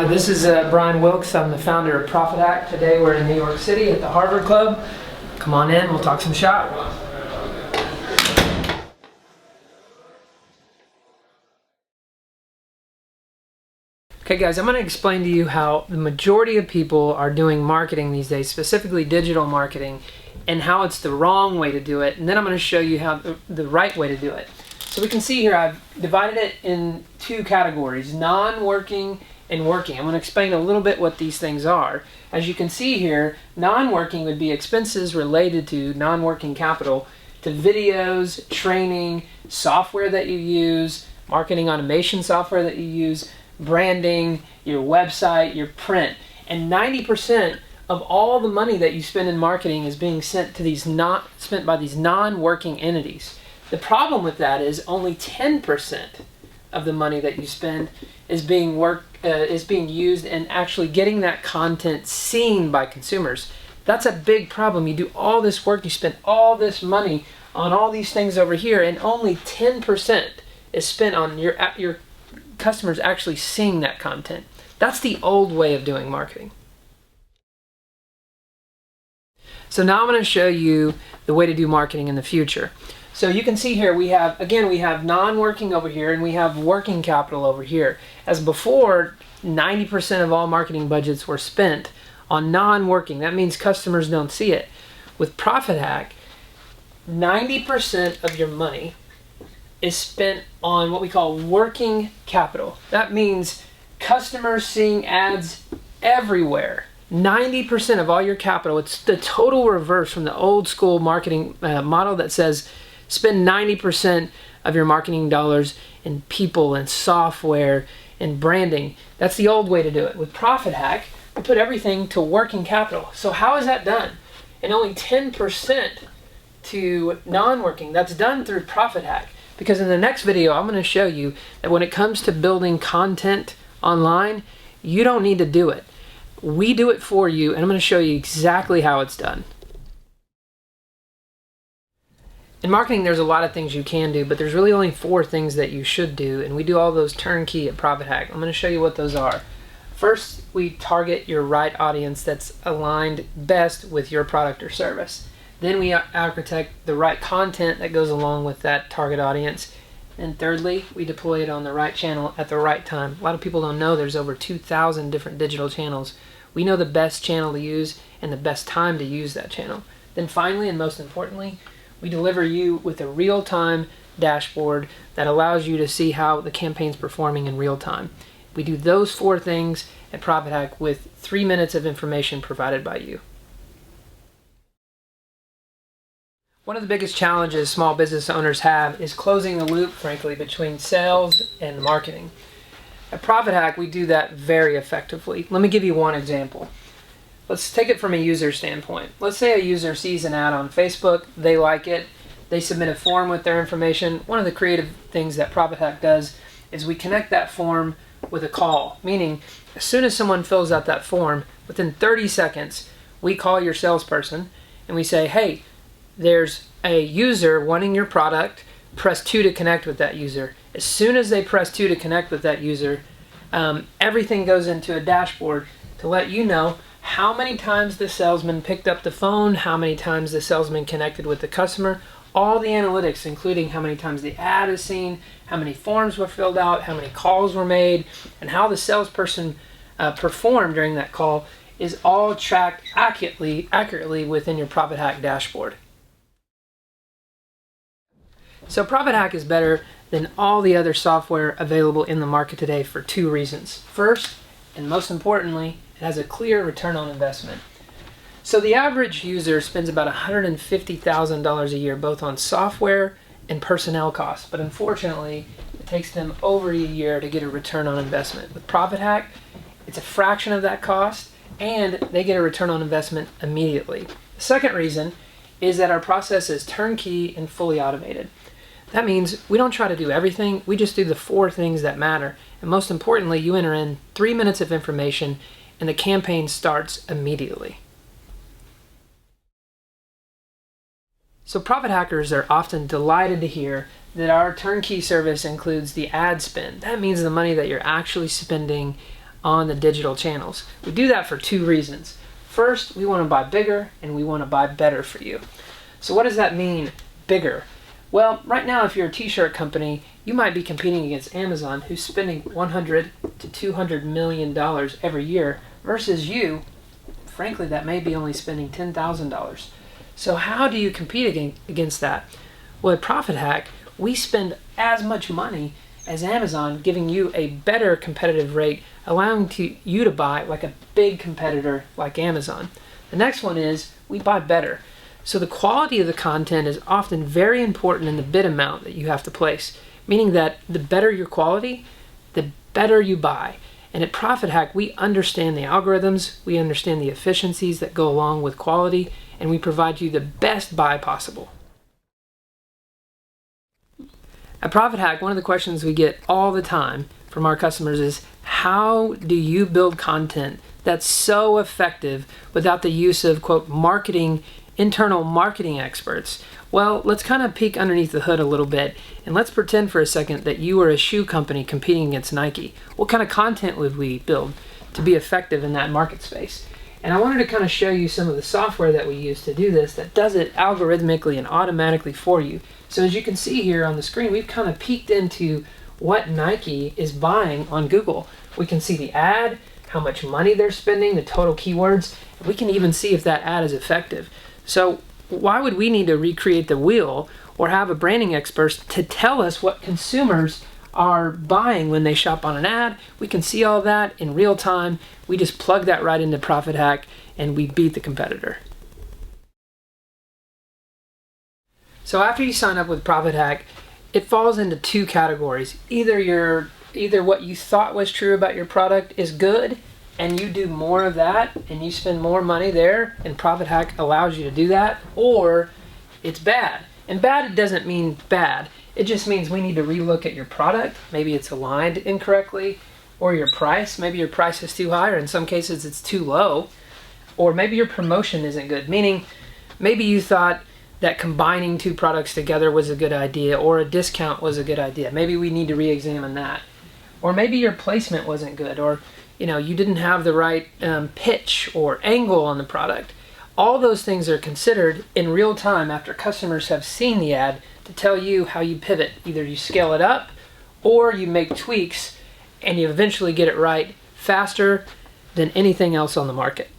This is Brian Wilkes. I'm the founder of Profit Hack. Today we're in New York City at the Harvard Club. Come on in, we'll talk some shop. Okay guys, I'm going to explain to you how the majority of people are doing marketing these days, specifically digital marketing, and how it's the wrong way to do it. And then I'm going to show you how the right way to do it. So we can see here I've divided it in two categories, non-working and working. I'm going to explain a little bit what these things are. As you can see here, non-working would be expenses related to non-working capital, to videos, training, software that you use, marketing automation software that you use, branding, your website, your print. And 90% of all the money that you spend in marketing is being spent by these non-working entities. The problem with that is only 10% of the money that you spend is being used and actually getting that content seen by consumers. That's a big problem. You do all this work, you spend all this money on all these things over here, and only 10% is spent on your customers actually seeing that content. That's the old way of doing marketing. So now I'm going to show you the way to do marketing in the future. So you can see here we have non-working over here and we have working capital over here. As before, 90% of all marketing budgets were spent on non-working. That means customers don't see it. With Profit Hack, 90% of your money is spent on what we call working capital. That means customers seeing ads everywhere. 90% of all your capital. It's the total reverse from the old school marketing model that says spend 90% of your marketing dollars in people and software and branding. That's the old way to do it. With Profit Hack, we put everything to working capital. So how is that done? And only 10% to non-working. That's done through Profit Hack. Because in the next video, I'm going to show you that when it comes to building content online, you don't need to do it. We do it for you, and I'm going to show you exactly how it's done. In marketing, there's a lot of things you can do, but there's really only 4 things that you should do, and we do all those turnkey at Profit Hack. I'm going to show you what those are. First, we target your right audience that's aligned best with your product or service. Then we architect the right content that goes along with that target audience. And thirdly, we deploy it on the right channel at the right time. A lot of people don't know there's over 2,000 different digital channels. We know the best channel to use and the best time to use that channel. Then finally, and most importantly, we deliver you with a real-time dashboard that allows you to see how the campaign's performing in real time. We do those 4 things at Profit Hack with 3 minutes of information provided by you. One of the biggest challenges small business owners have is closing the loop, frankly, between sales and marketing. At Profit Hack, we do that very effectively. Let me give you one example. Let's take it from a user standpoint. Let's say a user sees an ad on Facebook, they like it, they submit a form with their information. One of the creative things that Profit Hack does is we connect that form with a call, meaning as soon as someone fills out that form, within 30 seconds, we call your salesperson and we say, hey, there's a user wanting your product, press 2 to connect with that user. As soon as they press 2 to connect with that user, everything goes into a dashboard to let you know how many times the salesman picked up the phone, how many times the salesman connected with the customer, all the analytics, including how many times the ad is seen, how many forms were filled out, how many calls were made, and how the salesperson performed during that call is all tracked accurately within your Profit Hack dashboard. So Profit Hack is better than all the other software available in the market today for 2 reasons. First, and most importantly, it has a clear return on investment. So the average user spends about $150,000 a year both on software and personnel costs, but unfortunately, it takes them over a year to get a return on investment. With Profit Hack, it's a fraction of that cost, and they get a return on investment immediately. The second reason is that our process is turnkey and fully automated. That means we don't try to do everything, we just do the 4 things that matter. And most importantly, you enter in 3 minutes of information and the campaign starts immediately. So profit hackers are often delighted to hear that our turnkey service includes the ad spend. That means the money that you're actually spending on the digital channels. We do that for two reasons. First, we want to buy bigger and we want to buy better for you. So what does that mean, bigger? Well, right now, if you're a t-shirt company, you might be competing against Amazon, who's spending $100 to $200 million every year, versus you, frankly, that may be only spending $10,000. So how do you compete against that? Well, at Profit Hack, we spend as much money as Amazon, giving you a better competitive rate, allowing you to buy like a big competitor like Amazon. The next one is we buy better. So the quality of the content is often very important in the bid amount that you have to place, meaning that the better your quality, the better you buy. And at Profit Hack, we understand the algorithms, we understand the efficiencies that go along with quality, and we provide you the best buy possible. At Profit Hack, one of the questions we get all the time from our customers is, how do you build content that's so effective without the use of, quote, internal marketing experts? Well, let's kind of peek underneath the hood a little bit, and let's pretend for a second that you were a shoe company competing against Nike. What kind of content would we build to be effective in that market space? And I wanted to kind of show you some of the software that we use to do this that does it algorithmically and automatically for you. So as you can see here on the screen, we've kind of peeked into what Nike is buying on Google. We can see the ad, how much money they're spending, the total keywords. We can even see if that ad is effective. So why would we need to recreate the wheel or have a branding expert to tell us what consumers are buying when they shop on an ad? We can see all that in real time. We just plug that right into Profit Hack and we beat the competitor. So after you sign up with Profit Hack, it falls into two categories. Either what you thought was true about your product is good and you do more of that and you spend more money there and Profit Hack allows you to do that, or it's bad. And bad doesn't mean bad. It just means we need to relook at your product. Maybe it's aligned incorrectly, or your price. Maybe your price is too high, or in some cases it's too low. Or maybe your promotion isn't good, meaning maybe you thought that combining two products together was a good idea, or a discount was a good idea. Maybe we need to re-examine that. Or maybe your placement wasn't good, or you didn't have the right pitch or angle on the product. All those things are considered in real time after customers have seen the ad to tell you how you pivot. Either you scale it up or you make tweaks and you eventually get it right faster than anything else on the market.